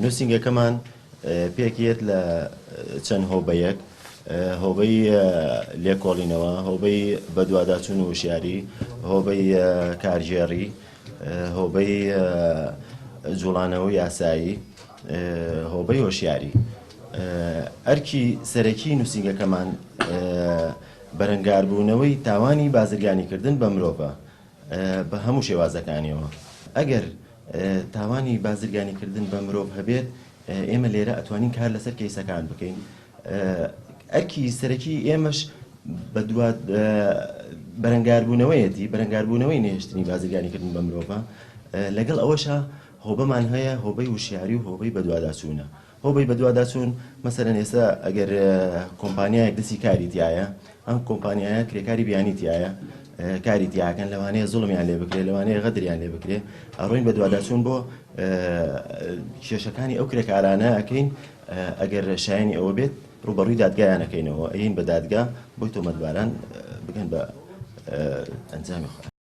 نووسنگەکەمان پێکێت لە چەند هۆبەیەک، هۆبەی لێکۆڵینەوە، هۆبەی بەدواداچوون و وشیاری، هۆبەی کارژێڕی، هۆبەی جوڵانەوە یاسایی، هۆبەی هۆشیاری. ئەرکی سەرەکی نووسنگەکەمان بەرەنگاربوونەوەی تاوانی بازرگانیکردن بە مرۆڤە بە هەموو شێوازەکانیەوە. ئەگەر تاوانی بازرگانیکردن بە مرۆڤ هەبێت، ئێمە لێرە ئەتوانین کار لەسەر کەیسەکان بکەین. ئەرکی سەرەکی ئێمەش بەرەنگاربوونەوەیەتی، بەرەنگاربوونەوەی نێشتنی بازرگانیکردن بە مرۆڤە. لەگەڵ ئەوەشە هۆبەمان هەیە، هۆبەی وشیاری و هۆبەی بەدواداچوونە. هۆبەی بەدواداچوون مەسەرەن ئێستا ئەگەر کۆمپانیایەک دەستی کاری تایە، ئەم کۆمپانیایە کرێکاری بیانی تایە، کاری تیاکەن، لەوانەیە زوڵمیان لێ بکرێت، لەوانەیە غەدریان لێ بکرێت. ئەڕۆین بەدواداچوون بۆ کێشەکانی ئەو کرێکارانە ئەەکەین. ئەگەر شایانی ئەوە بێت، ڕوبەڕووی دادگایانەکەینەوە، ئەین بە دادگا بۆی تۆمەتباران بگەن بە ئەنجامی خۆیان.